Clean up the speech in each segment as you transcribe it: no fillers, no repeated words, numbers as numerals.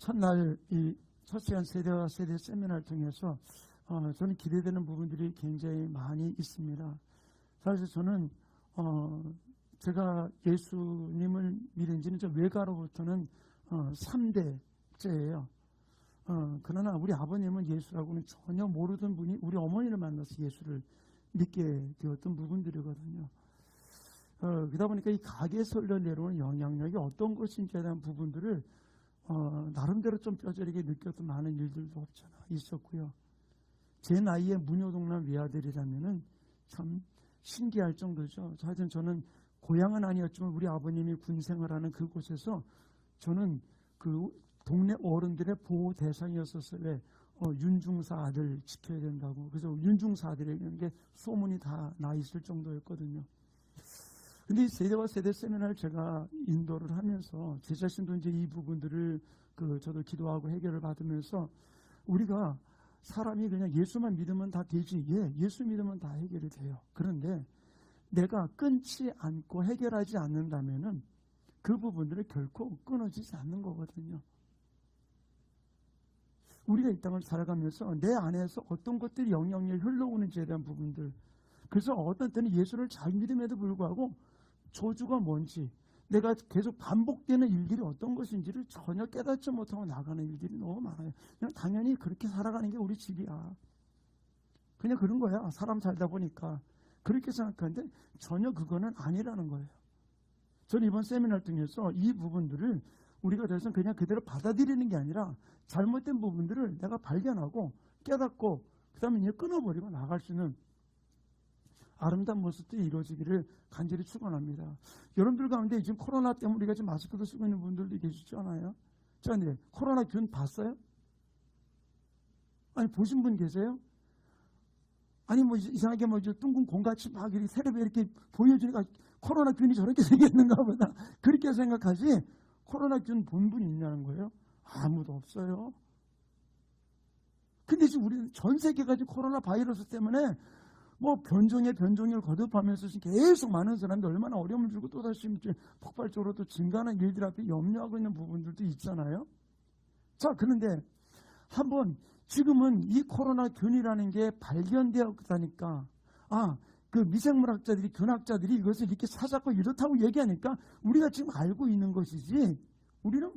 첫날 이 첫 시간 세대와 세대 세미나를 통해서 저는 기대되는 부분들이 굉장히 많이 있습니다. 사실 저는 제가 예수님을 믿은 지는 저 외가로부터는 3대째예요. 그러나 우리 아버님은 예수라고는 전혀 모르던 분이 우리 어머니를 만나서 예수를 믿게 되었던 부분들이거든요. 그러다 보니까 이 가게에서 흘러내려오는 영향력이 어떤 것인지에 대한 부분들을 나름대로 좀 뼈저리게 느꼈던 많은 일들도 없잖아 있었고요. 제 나이에 무녀동남 외아들이라면은 참 신기할 정도죠. 하여튼 저는 고향은 아니었지만 우리 아버님이 군 생활하는 그곳에서 저는 그 동네 어른들의 보호 대상이었었어요. 왜? 윤중사 아들 지켜야 된다고. 그래서 윤중사 아들에게 소문이 다 나 있을 정도였거든요. 근데 이 세대와 세대 세미나를 제가 인도를 하면서 제 자신도 이제 이 부분들을 저도 기도하고 해결을 받으면서 우리가 사람이 그냥 예수만 믿으면 다 되지. 예수 믿으면 다 해결이 돼요. 그런데 내가 끊지 않고 해결하지 않는다면은 그 부분들이 결코 끊어지지 않는 거거든요. 우리가 이 땅을 살아가면서 내 안에서 어떤 것들이 영향력이 흘러오는지에 대한 부분들. 그래서 어떤 때는 예수를 잘 믿음에도 불구하고 저주가 뭔지, 내가 계속 반복되는 일들이 어떤 것인지를 전혀 깨닫지 못하고 나가는 일들이 너무 많아요. 그냥 당연히 그렇게 살아가는 게 우리 집이야. 그냥 그런 거야. 사람 살다 보니까. 그렇게 생각하는데 전혀 그거는 아니라는 거예요. 저는 이번 세미나를 통해서 이 부분들을 우리가 더 이상 그냥 그대로 받아들이는 게 아니라 잘못된 부분들을 내가 발견하고 깨닫고 그 다음에 이제 끊어버리고 나갈 수 있는 아름다운 모습들이 이루어지기를 간절히 축원합니다. 여러분들 가운데 지금 코로나 때문에 우리가 지금 마스크도 쓰고 있는 분들도 계시지 않아요? 자, 근데 코로나 균 봤어요? 아니, 보신 분 계세요? 아니, 뭐 이상하게 뭐 둥근 공같이 막 이렇게 세례배 이렇게 보여주니까 코로나 균이 저렇게 생겼는가 보다. 그렇게 생각하지 코로나 균 본 분이 있냐는 거예요? 아무도 없어요. 근데 지금 우리는 전 세계가 지금 코로나 바이러스 때문에 뭐 변종에 변종을 거듭하면서 계속 많은 사람들이 얼마나 어려움을 주고 또다시 폭발적으로 또 증가하는 일들 앞에 염려하고 있는 부분들도 있잖아요. 자, 그런데 한번 지금은 이 코로나 균이라는 게 발견되었다니까 그 미생물학자들이 균학자들이 이것을 이렇게 찾았고 이렇다고 얘기하니까 우리가 지금 알고 있는 것이지 우리는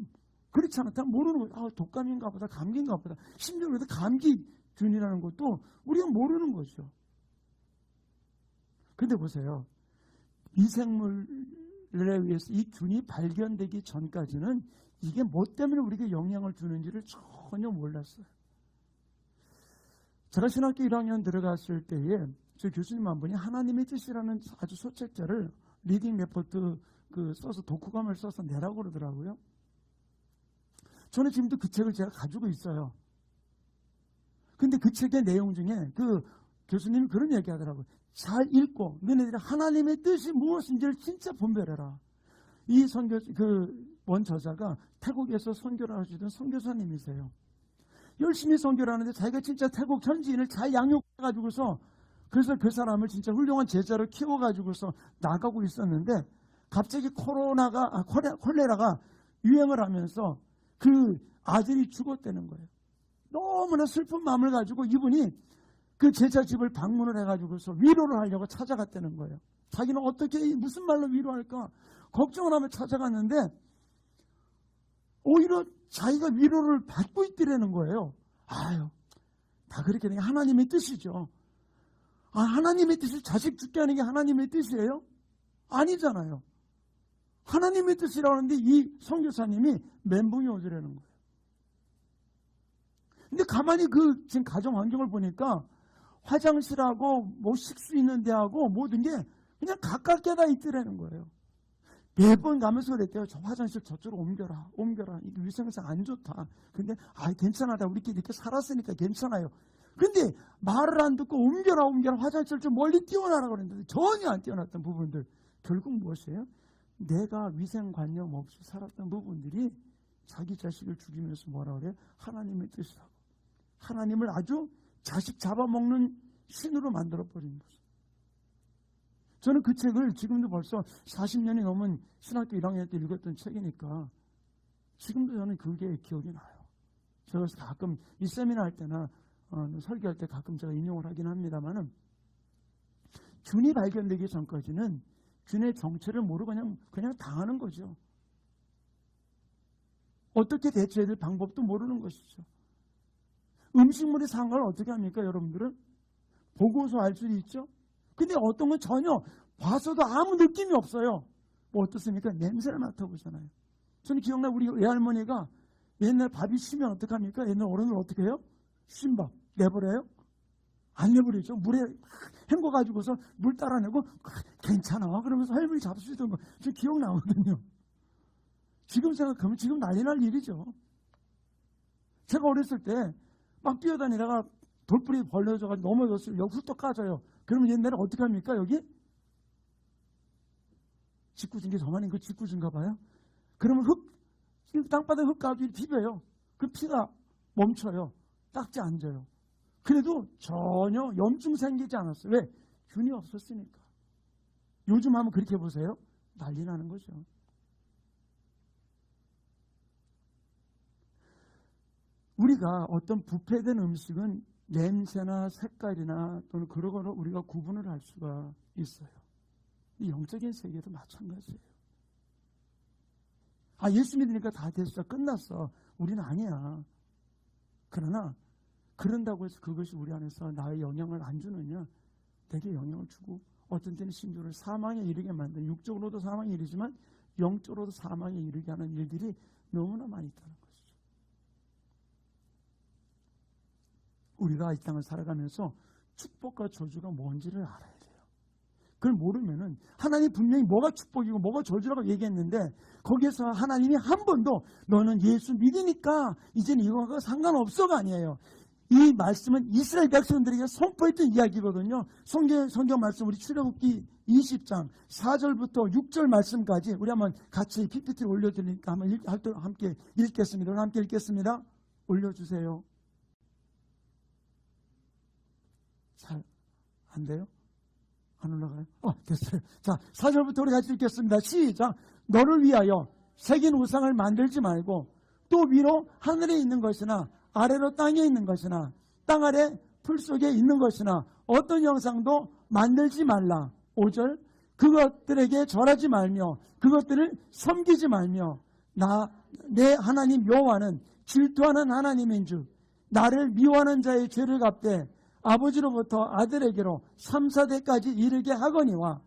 그렇지 않다면 모르는 거예요. 독감인가 보다 감기인가 보다 심지어 그래도 감기균이라는 것도 우리가 모르는 거죠. 근데 보세요. 미생물에 의해서 이 균이 발견되기 전까지는 이게 뭐 때문에 우리에게 영향을 주는지를 전혀 몰랐어요. 제가 신학교 1학년 들어갔을 때에 저 교수님 한 분이 하나님의 뜻이라는 아주 소책자를 리딩 레포트 써서 독후감을 써서 내라고 그러더라고요. 저는 지금도 그 책을 제가 가지고 있어요. 근데 그 책의 내용 중에 그 교수님이 그런 얘기 하더라고요. 잘 읽고 너네들이 하나님의 뜻이 무엇인지를 진짜 분별해라. 이 원 저자가 태국에서 선교를 하시던 선교사님이세요. 열심히 선교를 하는데 자기가 진짜 태국 현지인을 잘 양육해가지고서 그래서 그 사람을 진짜 훌륭한 제자로 키워가지고서 나가고 있었는데 갑자기 콜레라가 유행을 하면서 그 아들이 죽었다는 거예요. 너무나 슬픈 마음을 가지고 이분이 그 제자 집을 방문을 해가지고서 위로를 하려고 찾아갔다는 거예요. 자기는 어떻게 무슨 말로 위로할까 걱정을 하며 찾아갔는데 오히려 자기가 위로를 받고 있더라는 거예요. 다 그렇게 되는 게 하나님의 뜻이죠. 하나님의 뜻을 자식 죽게 하는 게 하나님의 뜻이에요? 아니잖아요. 하나님의 뜻이라고 하는데 이 선교사님이 멘붕이 오더라는 거예요. 근데 가만히 지금 가정 환경을 보니까 화장실하고 뭐 식수 있는 데하고 모든 게 그냥 가깝게 다 있더라는 거예요. 매번 가면서 그랬대요. 저 화장실 저쪽으로 옮겨라. 이게 위생상 안 좋다. 근데 괜찮아다. 우리끼리 이렇게 살았으니까 괜찮아요. 근데 말을 안 듣고 옮겨라 화장실 좀 멀리 띄워놔라 그랬는데 전혀 안 띄워놨던 부분들. 결국 무엇이에요? 내가 위생관념 없이 살았던 부분들이 자기 자식을 죽이면서 뭐라 그래요? 하나님의 뜻이라고. 하나님을 아주 자식 잡아먹는 신으로 만들어버린 거죠. 저는 그 책을 지금도 벌써 40년이 넘은 신학교 1학년 때 읽었던 책이니까 지금도 저는 그게 기억이 나요. 제가 가끔 이 세미나 할 때나 설교할 때 가끔 제가 인용을 하긴 합니다만은, 균이 발견되기 전까지는 균의 정체를 모르고 그냥 당하는 거죠. 어떻게 대처해야 될 방법도 모르는 것이죠. 음식물이 상한 걸 어떻게 합니까, 여러분들은? 보고서 알 수 있죠? 근데 어떤 건 전혀 봐서도 아무 느낌이 없어요. 뭐 어떻습니까? 냄새를 맡아보잖아요. 저는 기억나, 우리 외할머니가 옛날 밥이 쉬면 어떡합니까? 옛날 어른들 어떻게 해요? 쉰 밥 내버려요? 안 내버리죠. 물에 헹궈가지고서 물 따라내고 괜찮아 그러면서 할머니 잡수시던 거 저 기억나거든요. 지금 생각하면 지금 난리 날 일이죠. 제가 어렸을 때 막 뛰어다니다가 돌뿌리 벌려져가지고 넘어졌어요. 여기 훌떡 까져요. 그러면 옛날에 어떻게 합니까? 여기 짓궂은 게 저만 이거 짓궂은가 봐요. 그러면 땅바닥에 흙 가지고 비벼요. 그 피가 멈춰요. 딱지 앉아요. 그래도 전혀 염증 생기지 않았어요. 왜? 균이 없었으니까. 요즘 하면 그렇게 보세요. 난리 나는 거죠. 우리가 어떤 부패된 음식은 냄새나 색깔이나 또는 그런 거로 우리가 구분을 할 수가 있어요. 이 영적인 세계도 마찬가지예요. 예수 믿으니까 다 됐어. 끝났어. 우리는 아니야. 그러나 그런다고 해서 그것이 우리 안에서 나의 영향을 안 주느냐? 되게 영향을 주고 어떤 때는 신조를 사망에 이르게 만드는, 육적으로도 사망에 이르지만 영적으로도 사망에 이르게 하는 일들이 너무나 많이 있다는 것이죠. 우리가 이 땅을 살아가면서 축복과 저주가 뭔지를 알아야 돼요. 그걸 모르면은 하나님 분명히 뭐가 축복이고 뭐가 저주라고 얘기했는데 거기에서 하나님이 한 번도 너는 예수 믿으니까 이제는 이거하고 상관없어가 아니에요. 이 말씀은 이스라엘 백성들에게 선포했던 이야기거든요. 성경 말씀 우리 출애굽기 20장 4절부터 6절 말씀까지 우리 한번 같이 PPT를 올려드리니까 한번 함께 읽겠습니다. 오늘 함께 읽겠습니다. 올려주세요. 잘 안 돼요? 안 올라가요? 됐어요. 자, 4절부터 우리 같이 읽겠습니다. 시작. 너를 위하여 새긴 우상을 만들지 말고 또 위로 하늘에 있는 것이나 아래로 땅에 있는 것이나 땅 아래 풀 속에 있는 것이나 어떤 형상도 만들지 말라. 5절. 그것들에게 절하지 말며 그것들을 섬기지 말며 내 하나님 여호와는 질투하는 하나님인 줄 나를 미워하는 자의 죄를 갚되 아버지로부터 아들에게로 3, 4대까지 이르게 하거니와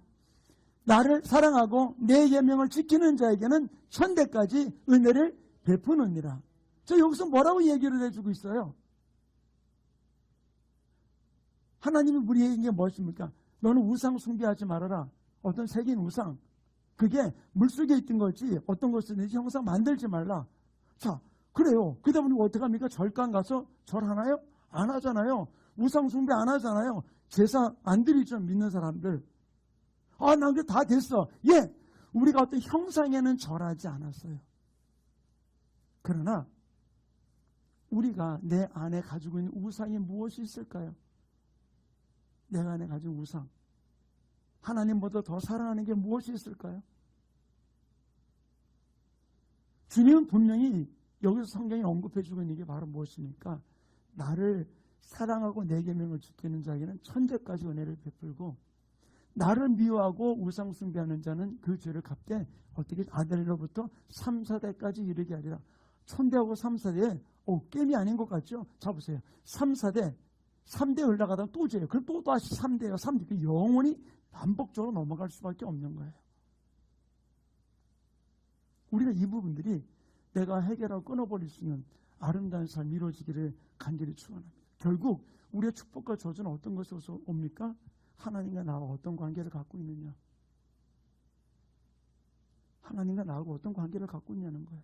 나를 사랑하고 내 계명을 지키는 자에게는 1000대까지 은혜를 베푸느니라. 저 여기서 뭐라고 얘기를 해주고 있어요? 하나님이 우리에게 무엇입니까? 너는 우상 숭배하지 말아라. 어떤 새긴 우상, 그게 물속에 있던 거지 어떤 것이든지 형상 만들지 말라. 자, 그래요. 그러다 보니 어떻게 합니까? 절간 가서 절하나요? 안 하잖아요. 우상 숭배 안 하잖아요. 제사 안 드리죠, 믿는 사람들. 난 그게 다 됐어. 예, 우리가 어떤 형상에는 절하지 않았어요. 그러나 우리가 내 안에 가지고 있는 우상이 무엇이 있을까요? 내가 안에 가진 우상, 하나님보다 더 사랑하는 게 무엇이 있을까요? 주님은 분명히 여기서 성경이 언급해주고 있는 게 바로 무엇입니까? 나를 사랑하고 내 계명을 지키는 자에게는 1000대까지 은혜를 베풀고 나를 미워하고 우상 숭배하는 자는 그 죄를 갚되 어떻게 아들로부터 3, 4대까지 이르게 하리라. 1000대하고 3, 4대 게임이 아닌 것 같죠? 자 보세요. 3, 4대 3대 올라가다가 또 죄예요. 그럼 또 다시 3대예요. 3대. 영원히 반복적으로 넘어갈 수밖에 없는 거예요. 우리가 이 부분들이 내가 해결하고 끊어버릴 수 있는 아름다운 삶이 이루어지기를 간절히 축원합니다. 결국 우리의 축복과 저주는 어떤 것에서 옵니까? 하나님과 나와 어떤 관계를 갖고 있느냐. 하나님과 나하고 어떤 관계를 갖고 있냐는 거예요.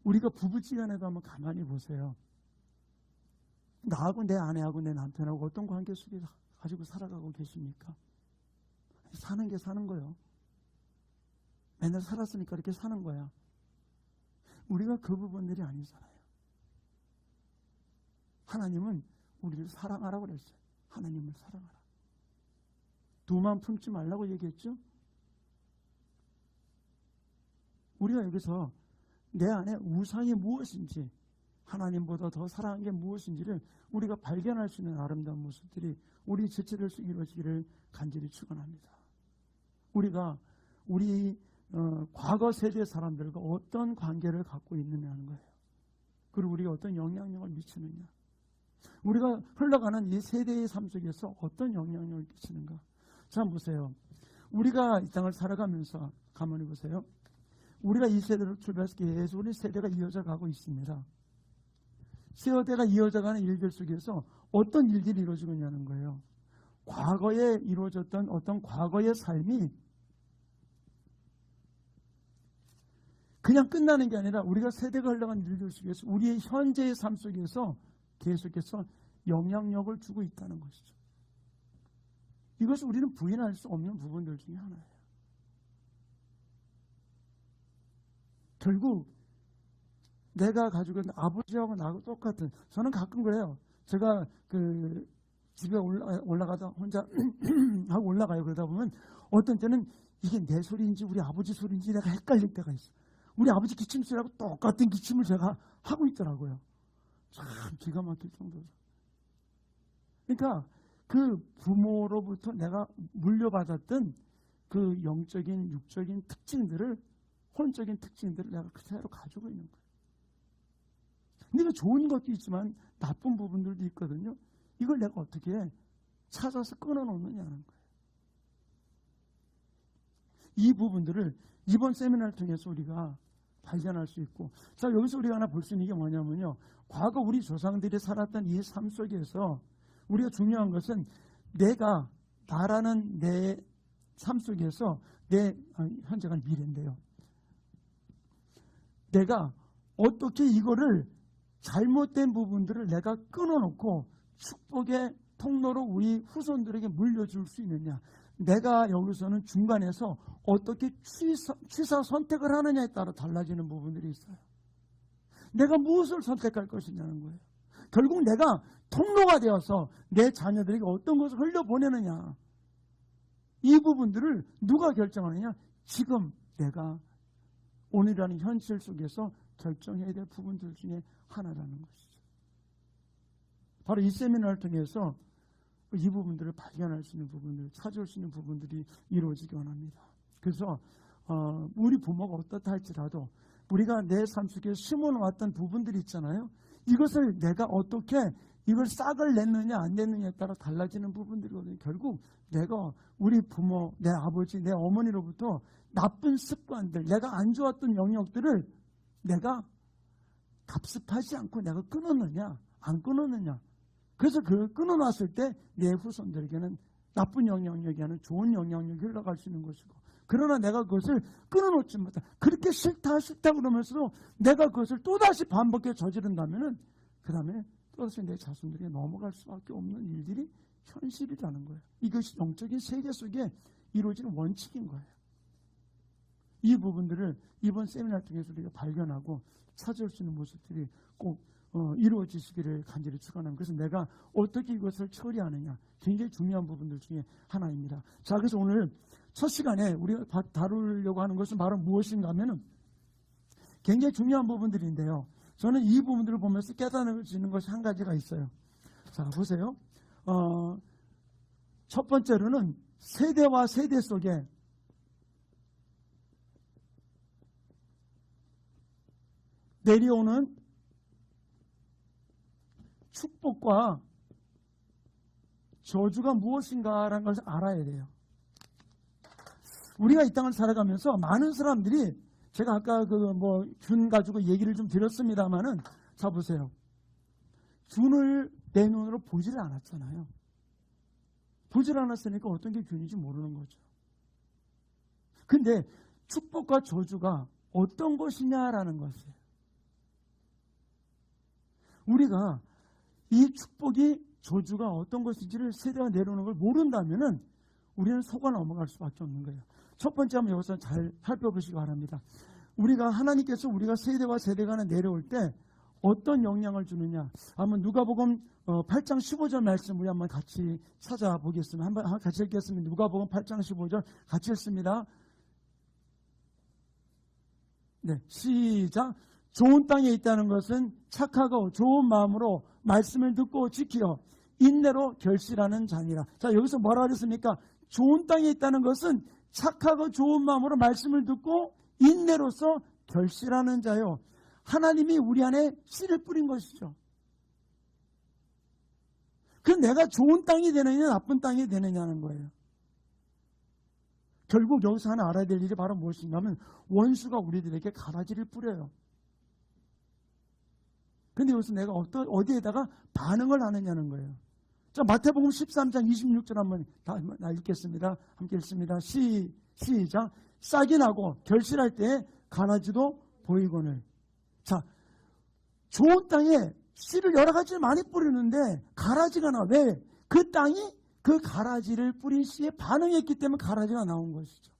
우리가 부부지간에도 한번 가만히 보세요. 나하고 내 아내하고 내 남편하고 어떤 관계 속에 가지고 살아가고 계십니까? 사는 게 사는 거예요. 맨날 살았으니까 이렇게 사는 거야. 우리가 그 부분들이 아니잖아요. 하나님은 우리를 사랑하라고 그랬어요. 하나님을 사랑하라. 두만 품지 말라고 얘기했죠. 우리가 여기서 내 안에 우상이 무엇인지, 하나님보다 더 사랑하는 게 무엇인지를 우리가 발견할 수 있는 아름다운 모습들이 우리 지체들에서 이루어지기를 간절히 축원합니다. 우리가 우리 과거 세대 사람들과 어떤 관계를 갖고 있느냐는 거예요. 그리고 우리가 어떤 영향력을 미치느냐. 우리가 흘러가는 이 세대의 삶 속에서 어떤 영향력을 끼치는가. 자, 보세요. 우리가 이 땅을 살아가면서 가만히 보세요. 우리가 이 세대로 출발해서 계속 우리 세대가 이어져 가고 있습니다. 세대가 이어져가는 일들 속에서 어떤 일들이 이루어지고 있냐는 거예요. 과거에 이루어졌던 어떤 과거의 삶이 그냥 끝나는 게 아니라 우리가 세대가 흘러간 일들 속에서 우리의 현재의 삶 속에서 계속해서 영향력을 주고 있다는 것이죠. 이것을 우리는 부인할 수 없는 부분들 중에 하나예요. 결국 내가 가지고 있는 아버지하고 나하고 똑같은, 저는 가끔 그래요. 제가 그 집에 올라가다 혼자 하고 올라가요. 그러다 보면 어떤 때는 이게 내 소리인지 우리 아버지 소리인지 내가 헷갈릴 때가 있어. 우리 아버지 기침 소리하고 똑같은 기침을 제가 하고 있더라고요. 참 기가 막힐 정도로. 그러니까 그 부모로부터 내가 물려받았던 그 영적인 육적인 특징들을, 혼적인 특징들을 내가 그대로 가지고 있는 거예요. 근데 좋은 것도 있지만 나쁜 부분들도 있거든요. 이걸 내가 어떻게 찾아서 끊어놓느냐는 거예요. 이 부분들을 이번 세미나를 통해서 우리가 발견할 수 있고, 자, 여기서 우리가 하나 볼 수 있는 게 뭐냐면요. 과거 우리 조상들이 살았던 이 삶 속에서 우리가 중요한 것은 내가, 나라는 내 삶 속에서 현재가 미래인데요. 내가 어떻게 이거를 잘못된 부분들을 내가 끊어놓고 축복의 통로로 우리 후손들에게 물려줄 수 있느냐. 내가 여기서는 중간에서 어떻게 취사 선택을 하느냐에 따라 달라지는 부분들이 있어요. 내가 무엇을 선택할 것이냐는 거예요. 결국 내가 통로가 되어서 내 자녀들에게 어떤 것을 흘려보내느냐. 이 부분들을 누가 결정하느냐. 지금 내가 오늘이라는 현실 속에서 결정해야 될 부분들 중에 하나라는 것이죠. 바로 이 세미나를 통해서 이 부분들을 발견할 수 있는 부분들, 찾아올 수 있는 부분들이 이루어지기 원합니다. 그래서 우리 부모가 어떻다 할지라도 우리가 내 삶 속에 심어놓았던 부분들이 있잖아요. 이것을 내가 어떻게 이걸 싹을 냈느냐 안 냈느냐에 따라 달라지는 부분들이거든요. 결국 내가 우리 부모, 내 아버지, 내 어머니로부터 나쁜 습관들, 내가 안 좋았던 영역들을 내가 답습하지 않고 내가 끊었느냐 안 끊었느냐. 그래서 그걸 끊어놨을 때 내 후손들에게는 나쁜 영향력이 아니라 좋은 영향력이 흘러갈 수 있는 것이고, 그러나 내가 그것을 끊어놓지 못해 그렇게 싫다 그러면서도 내가 그것을 또다시 반복해 저지른다면은 그 다음에 또다시 내 자손들에게 넘어갈 수밖에 없는 일들이 현실이라는 거예요. 이것이 영적인 세계 속에 이루어지는 원칙인 거예요. 이 부분들을 이번 세미나를 통해서 우리가 발견하고 찾아올 수 있는 모습들이 꼭 이루어지시기를 간절히 축원합니다. 그래서 내가 어떻게 이것을 처리하느냐, 굉장히 중요한 부분들 중에 하나입니다. 자, 그래서 오늘 첫 시간에 우리가 다루려고 하는 것은 바로 무엇인가 하면은 굉장히 중요한 부분들인데요. 저는 이 부분들을 보면서 깨달아지는 것이 한 가지가 있어요. 자, 보세요. 첫 번째로는 세대와 세대 속에 내려오는 축복과 저주가 무엇인가라는 것을 알아야 돼요. 우리가 이 땅을 살아가면서 많은 사람들이, 제가 아까 균 가지고 얘기를 좀 드렸습니다만은, 자 보세요. 균을 내 눈으로 보지를 않았잖아요. 보질 않았으니까 어떤 게 균인지 모르는 거죠. 근데 축복과 저주가 어떤 것이냐라는 것이에요. 우리가 이 축복이 저주가 어떤 것인지를 세대가 내려오는 걸 모른다면은 우리는 속아 넘어갈 수밖에 없는 거예요. 첫 번째 한번 여기서 잘 살펴보시기 바랍니다. 우리가 하나님께서 우리가 세대와 세대가 내려올 때 어떤 영향을 주느냐. 한번 누가복음 8장 15절 말씀 우리 한번 같이 찾아보겠습니다. 한번 같이 읽겠습니다. 누가복음 8장 15절 같이 읽습니다. 네, 시작. 좋은 땅에 있다는 것은 착하고 좋은 마음으로 말씀을 듣고 지키어 인내로 결실하는 자니라. 자, 여기서 뭐라 그랬습니까? 좋은 땅에 있다는 것은 착하고 좋은 마음으로 말씀을 듣고 인내로서 결실하는 자요. 하나님이 우리 안에 씨를 뿌린 것이죠. 그 내가 좋은 땅이 되느냐 나쁜 땅이 되느냐는 거예요. 결국 여기서 하나 알아야 될 일이 바로 무엇인가 하면 원수가 우리들에게 가라지를 뿌려요. 근데 여기서 내가 어디에다가 반응을 하느냐는 거예요. 자, 마태복음 13장 26절 한번 다 읽겠습니다. 함께 읽습니다. 시작. 싹이 나고 결실할 때에 가라지도 보이거늘. 자, 좋은 땅에 씨를 여러 가지를 많이 뿌리는데 가라지가 나. 왜? 그 땅이 그 가라지를 뿌린 씨에 반응했기 때문에 가라지가 나온 것이죠.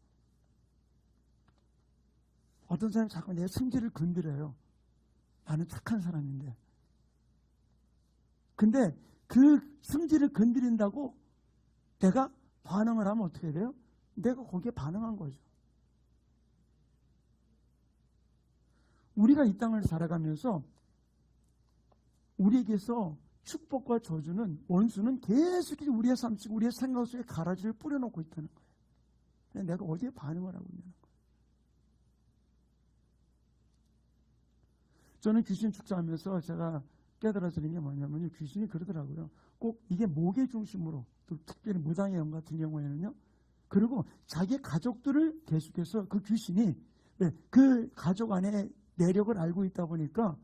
어떤 사람이 자꾸 내 성질을 건드려요. 나는 착한 사람인데. 근데 그 성질을 건드린다고 내가 반응을 하면 어떻게 돼요? 내가 거기에 반응한 거죠. 우리가 이 땅을 살아가면서 우리에게서 축복과 저주는 원수는 계속 우리의 삶 속에 우리의 생각 속에 가라지를 뿌려놓고 있다는 거예요. 근데 내가 어디에 반응을 하고 있냐는 거예요. 저는 귀신 축사하면서 제가 깨달아지는 게 뭐냐면요. 귀신이 그러더라고요. 꼭 이게 목의 중심으로, 또 특별히 무당의 영 같은 경우에는요. 그리고 자기 가족들을 계속해서 그 귀신이 그 가족 안에 내력을 알고 있다 보니까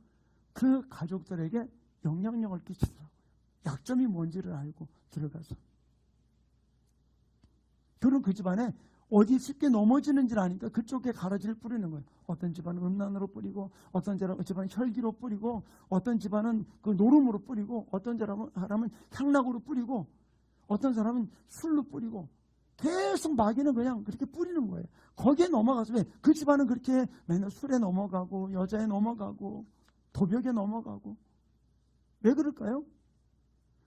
그 가족들에게 영향력을 끼치더라고요. 약점이 뭔지를 알고 들어가서. 저는 그 집안에 어디 쉽게 넘어지는지를 아니까 그쪽에 가라지를 뿌리는 거예요. 어떤 집안은 음란으로 뿌리고, 어떤 집안은 혈기로 뿌리고, 어떤 집안은 그 노름으로 뿌리고, 어떤 사람은 향락으로 뿌리고, 어떤 사람은 술로 뿌리고, 계속 마귀는 그냥 그렇게 뿌리는 거예요. 거기에 넘어가서 왜? 그 집안은 그렇게 맨날 술에 넘어가고, 여자에 넘어가고, 도벽에 넘어가고. 왜 그럴까요?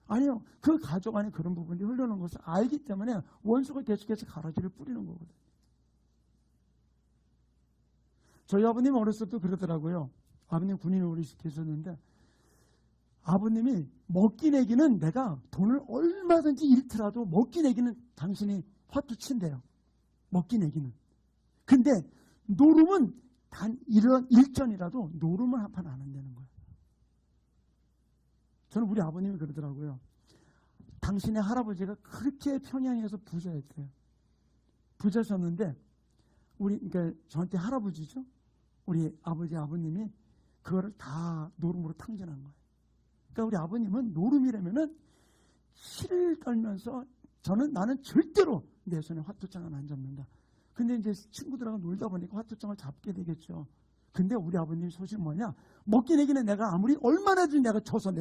아니요. 그 가족 안에 그런 부분이 흘러오는 것을 알기 때문에 원수가 계속해서 가라지를 뿌리는 거거든요. 저희 아버님 어렸을 때 그러더라고요. 아버님 군인을 오래 계셨는데 아버님이 먹기 내기는 내가 돈을 얼마든지 잃더라도 먹기 내기는 당신이 화투 친대요. 먹기 내기는. 근데 노름은 단 이런 일전이라도 노름을 한 판 안 한다는 거예요. 저는 우리 아버님이 그러더라고요. 당신의 할아버지가 그렇게 평양에서 부자였대요. 부자셨는데 그러니까 저한테 할아버지죠. 우리 아버님이 그거를 다 노름으로 탕진한 거예요. 그러니까 우리 아버님은 노름이라면은 실을 떨면서 나는 절대로 내 손에 화투장은 안 잡는다. 근데 이제 친구들하고 놀다 보니까 화투장을 잡게 되겠죠. 근데 우리 아버님 소식 뭐냐? 먹기 내기는 내가 아무리 얼마나든지 내가 쳐서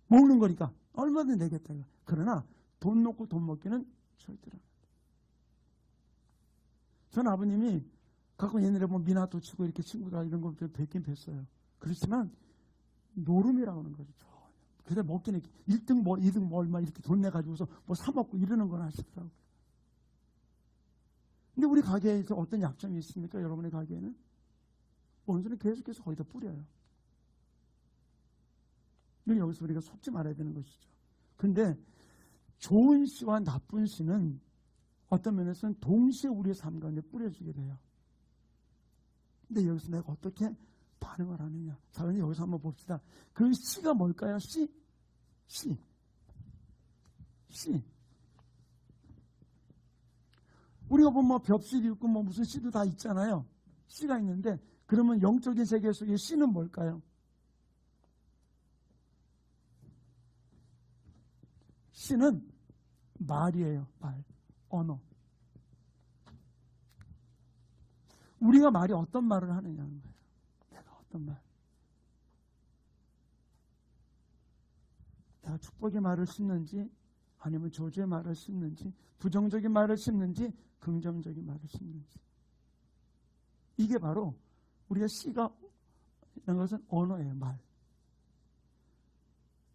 먹는 거니까 얼마든지 내겠다. 그러나 돈 놓고 돈 먹기는 절대로 안 돼. 전 아버님이 가끔 옛날에 미나도 치고 이렇게 친구들 이런 거 뵙긴 뵀어요. 그렇지만 노름이라고 하는 거죠. 그래서 먹기 내기 1등 2등 얼마 이렇게 돈 내가지고서 사 먹고 이러는 건 하시더라고요. 근데 우리 가게에서 어떤 약점이 있습니까? 여러분의 가게에는 원수는 계속해서 거기다 뿌려요. 여기서 우리가 속지 말아야 되는 것이죠. 근데 좋은 씨와 나쁜 씨는 어떤 면에서는 동시에 우리의 삶 가운데 뿌려지게 돼요. 근데 여기서 내가 어떻게 반응을 하느냐. 자, 그럼 여기서 한번 봅시다. 그 씨가 뭘까요? 씨. 우리가 보면 벽씨도 있고 무슨 씨도 다 있잖아요. 씨가 있는데 그러면 영적인 세계 속의 씨는 뭘까요? 씨는 말이에요. 말, 언어. 우리가 말이 어떤 말을 하느냐는 거예요. 내가 어떤 말. 내가 축복의 말을 씹는지 아니면 저주의 말을 씹는지 부정적인 말을 씹는지 긍정적인 말을 씹는지. 이게 바로 우리가 씨가 이런 것은 언어예요. 말.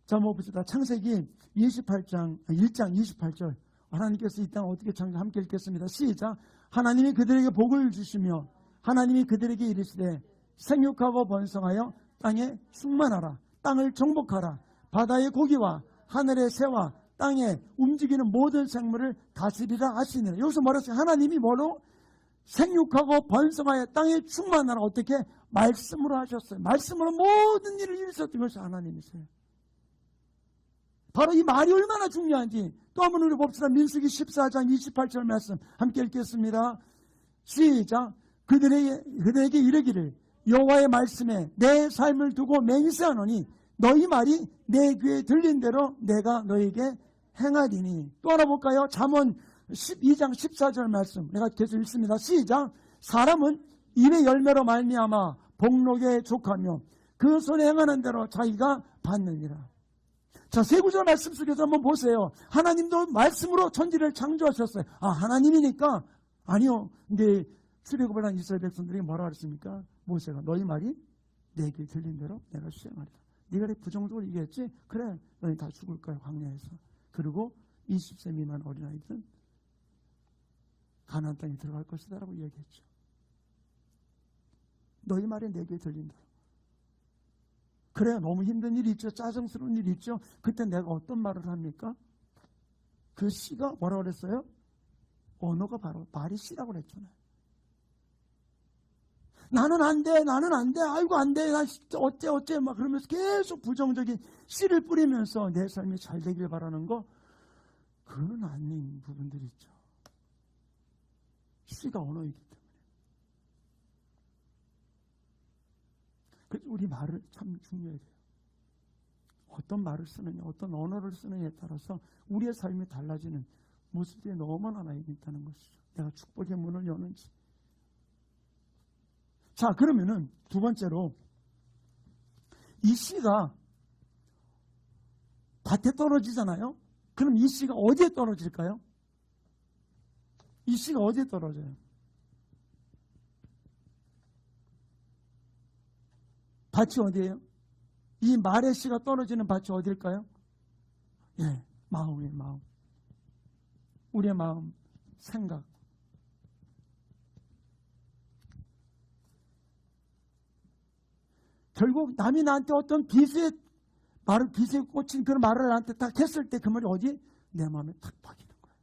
자, 봅시다. 창세기 1장 28절. 하나님께서 이 땅을 어떻게 창조 함께 읽겠습니다. 시작. 하나님이 그들에게 복을 주시며 하나님이 그들에게 이르시되 생육하고 번성하여 땅에 충만하라. 땅을 정복하라. 바다의 고기와 하늘의 새와 땅에 움직이는 모든 생물을 다스리라 하시니라. 여기서 말했어요. 하나님이 뭐로? 생육하고 번성하여 땅에 충만하라. 어떻게? 말씀으로 하셨어요. 말씀으로 모든 일을 이루셨던 것이 하나님이세요. 바로 이 말이 얼마나 중요한지 또 한번 우리 봅시다. 민수기 14장 28절 말씀 함께 읽겠습니다. 시작. 그들에게 이르기를 여호와의 말씀에 내 삶을 두고 맹세하노니 너희 말이 내 귀에 들린 대로 내가 너에게 행하리니. 또 하나 볼까요? 잠언 12장 14절 말씀 내가 계속 읽습니다. 시작. 사람은 입의 열매로 말미암아 복록에 족하며 그 손에 행하는 대로 자기가 받느니라. 자, 세 구절 말씀 속에서 한번 보세요. 하나님도 말씀으로 천지를 창조하셨어요. 아, 하나님이니까? 아니요. 근데 출애굽을 한 이스라엘 백성들이 뭐라 그랬습니까? 모세가 너희 말이 내게 들린 대로 내가 수행하리라. 네가 부정적으로 얘기했지? 그래, 너희 다 죽을 거야, 광야에서. 그리고 20세 미만 어린아이들은 가나안 땅에 들어갈 것이다 라고 얘기했죠. 너희 말이 내게 들린 대로. 그래, 너무 힘든 일이 있죠. 짜증스러운 일이 있죠. 그때 내가 어떤 말을 합니까? 그 씨가 뭐라고 그랬어요? 언어가 바로 말이 씨라고 그랬잖아요. 나는 안 돼, 나는 안 돼, 아이고 안 돼, 나 어째 막 그러면서 계속 부정적인 씨를 뿌리면서 내 삶이 잘 되길 바라는 거, 그거는 아닌 부분들이 있죠. 씨가 언어이기 때문에. 그래서 우리 말을 참 중요해요. 어떤 말을 쓰느냐, 어떤 언어를 쓰느냐에 따라서 우리의 삶이 달라지는 모습들이 너무나 많이 있다는 것이죠. 내가 축복의 문을 여는지. 자, 그러면은 두 번째로 이 씨가 밭에 떨어지잖아요. 그럼 이 씨가 어디에 떨어질까요? 이 씨가 어디에 떨어져요? 밭이 어디예요? 이 말의 씨가 떨어지는 밭이 어디일까요? 예, 마음이에요, 마음. 우리의 마음, 생각. 결국 남이 나한테 어떤 빚에 꽂힌 그런 말을 나한테 딱 했을 때 그 말이 어디? 내 마음에 탁 박히는 거예요.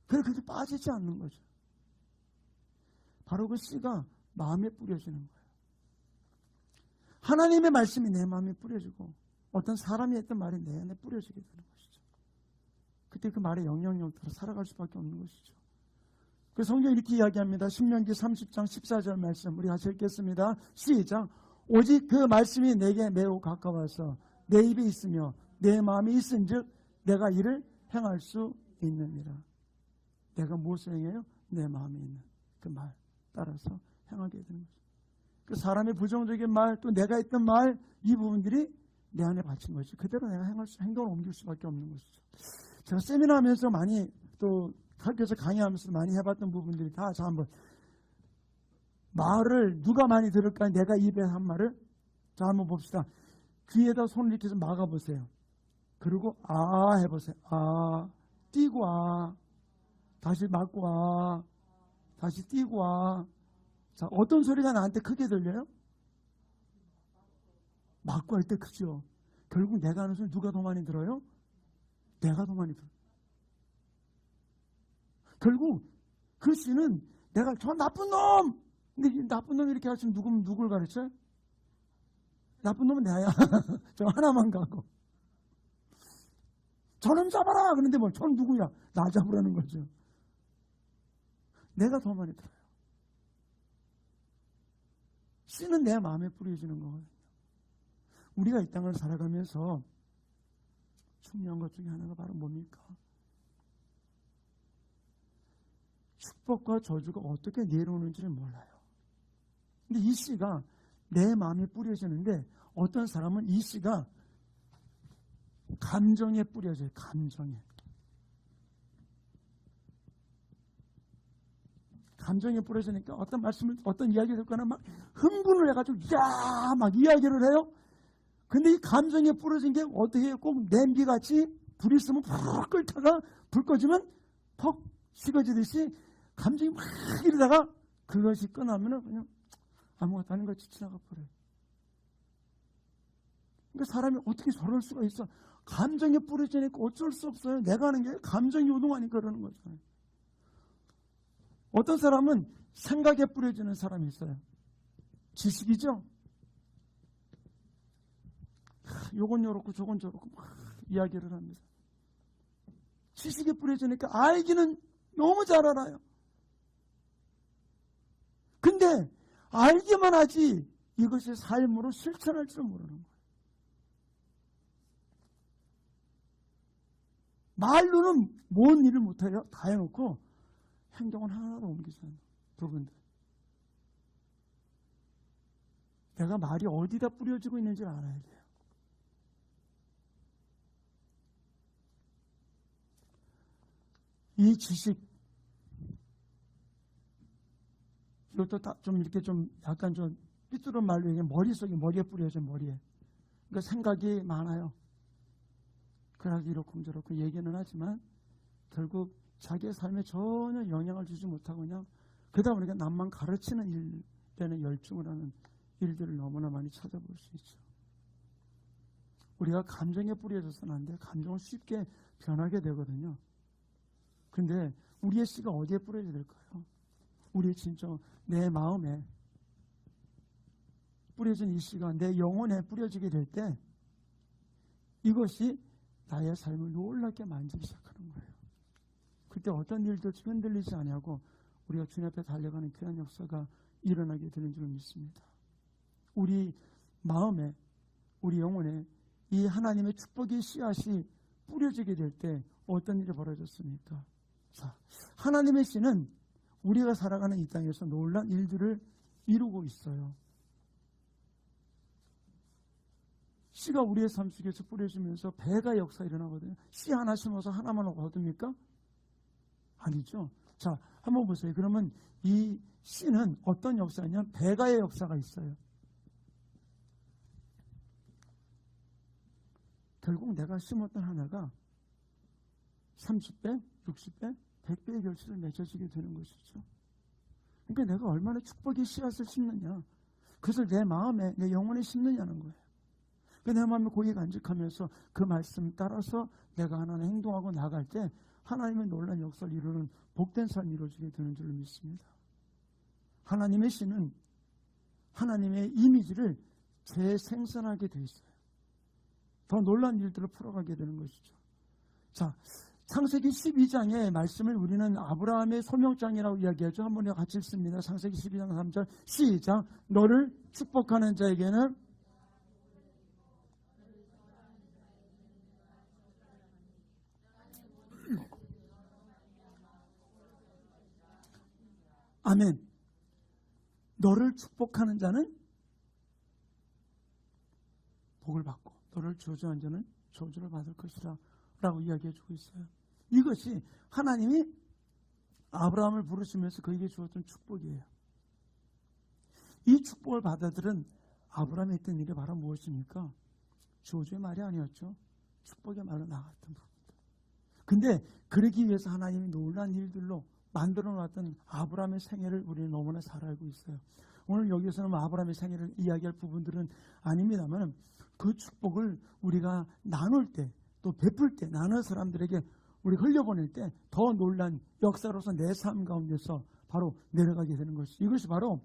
그래, 그게 빠지지 않는 거죠. 바로 그 씨가 마음에 뿌려지는 거예요. 하나님의 말씀이 내 마음에 뿌려지고 어떤 사람이 했던 말이 내 안에 뿌려지게 되는 것이죠. 그때 그 말의 영향력을 따라 살아갈 수밖에 없는 것이죠. 그 성경 이렇게 이야기합니다. 신명기 30장 14절 말씀 우리 같이 읽겠습니다. 시작. 오직 그 말씀이 내게 매우 가까워서 내 입에 있으며 내 마음에 있은즉 내가 이를 행할 수 있느니라. 내가 무엇을 행해요? 내 마음에 있는 그 말 따라서 행하게 되는 거죠. 그 사람의 부정적인 말, 또 내가 했던 말, 이 부분들이 내 안에 받친 것이 그대로 내가 행동을 옮길 수밖에 없는 것이죠. 제가 세미나 하면서 많이 또 학교에서 강의하면서 많이 해봤던 부분들이 다 자 한번 말을 누가 많이 들을까요? 내가 입에 한 말을 자 한번 봅시다. 귀에다 손을 이렇게 좀 막아보세요. 그리고 아 해보세요. 아 띄고 와 다시 막고 와 다시 띄고 와. 자 어떤 소리가 나한테 크게 들려요? 막고 할 때 크죠. 결국 내가 하는 소리 누가 더 많이 들어요? 내가 더 많이 들어요. 결국 그 씨는 내가 저 나쁜 놈! 근데 나쁜 놈 이렇게 하시면 누굴 가르쳐요? 나쁜 놈은 나야. 저 하나만 가고. 저놈 잡아라! 그런데 뭐, 저는 누구야? 나 잡으라는 거죠. 내가 더 많이 들어요. 씨는 내 마음에 뿌려지는 거거든요. 우리가 이 땅을 살아가면서 중요한 것 중에 하나가 바로 뭡니까? 축복과 저주가 어떻게 내려오는지를 몰라요. 근데 이 씨가 내 마음에 뿌려지는데 어떤 사람은 이 씨가 감정에 뿌려져요. 감정에 뿌려지니까 어떤 말씀을 어떤 이야기를 듣거나 막 흥분을 해가지고 야 막 이야기를 해요. 근데 이 감정에 뿌려진 게 어떻게 꼭 냄비같이 불이 있으면 푹 끓다가 불 꺼지면 퍽 식어지듯이 감정이 막 이러다가 그것이 끝나면은 그냥 아무것도 아닌 것이 지나가 버려요. 그러니까 사람이 어떻게 저럴 수가 있어? 감정에 뿌려지니까 어쩔 수 없어요. 내가 하는 게 감정이 요동하니까 그러는 거잖아요. 어떤 사람은 생각에 뿌려지는 사람이 있어요. 지식이죠? 요건 요렇고 저건 저렇고 막 이야기를 합니다. 지식에 뿌려지니까 알기는 너무 잘 알아요. 근데 알기만 하지 이것이 삶으로 실천할 줄 모르는 거예요. 말로는 뭔 일을 못해요. 다 해놓고 행동은 하나도 옮기지 않아요. 부분들. 내가 말이 어디다 뿌려지고 있는지 알아야 돼요. 이 지식, 이것도 좀 이렇게 좀 약간 좀 삐뚤은 말로 얘기하면 머리에 뿌려져, 머리에. 그러니까 생각이 많아요. 그러기 이렇고 저렇고 얘기는 하지만 결국 자기의 삶에 전혀 영향을 주지 못하고 그냥 그러다 보니까 남만 가르치는 일에는 열중을 하는 일들을 너무나 많이 찾아볼 수 있죠. 우리가 감정에 뿌려져서는 안 돼요. 감정은 쉽게 변하게 되거든요. 근데 우리의 씨가 어디에 뿌려져야 될까요? 우리의 진짜 내 마음에 뿌려진 이 씨가 내 영혼에 뿌려지게 될 때 이것이 나의 삶을 놀랍게 만지기 시작하는 거예요. 그때 어떤 일도 흔들리지 아니하고 우리가 주님 앞에 달려가는 귀한 역사가 일어나게 되는 줄 믿습니다. 우리 마음에, 우리 영혼에 이 하나님의 축복의 씨앗이 뿌려지게 될 때 어떤 일이 벌어졌습니까? 자, 하나님의 씨는 우리가 살아가는 이 땅에서 놀라운 일들을 이루고 있어요. 씨가 우리의 삶 속에서 뿌려지면서 배가 역사 일어나거든요. 씨 하나 심어서 하나만 얻습니까? 아니죠. 자, 한번 보세요. 그러면 이 씨는 어떤 역사냐면 배가의 역사가 있어요. 결국 내가 심었던 하나가 30배, 60배, 100배의 결실을 맺어지게 되는 것이죠. 그러니까 내가 얼마나 축복의 씨앗을 심느냐, 그것을 내 마음에, 내 영혼에 심느냐는 거예요. 내 마음에 고이 간직하면서 그 말씀 따라서 내가 하나님 행동하고 나갈 때 하나님의 놀라운 역사를 이루는 복된 삶이 이루어지게 되는 줄 믿습니다. 하나님의 씨는 하나님의 이미지를 재생산하게 돼 있어요. 더 놀라운 일들을 풀어가게 되는 것이죠. 자, 창세기 12장의 말씀을 우리는 아브라함의 소명장이라고 이야기하죠. 한번 같이 읽습니다. 창세기 12장 3절 시작. 너를 축복하는 자에게는 아멘. 너를 축복하는 자는 복을 받고 너를 저주한 자는 저주를 받을 것이라 라고 이야기해 주고 있어요. 이것이 하나님이 아브라함을 부르시면서 그에게 주었던 축복이에요. 이 축복을 받아들은 아브라함이 했던 일이 바로 무엇입니까? 저주의 말이 아니었죠. 축복의 말로 나갔던 부분들. 근데 그러기 위해서 하나님이 놀라운 일들로 만들어 놨던 아브라함의 생애를 우리는 너무나 잘 알고 있어요. 오늘 여기서는 아브라함의 생애를 이야기할 부분들은 아닙니다만 그 축복을 우리가 나눌 때 또 베풀 때 나눈 사람들에게 우리 흘려보낼 때 더 놀란 역사로서 내 삶 가운데서 바로 내려가게 되는 것이 이것이 바로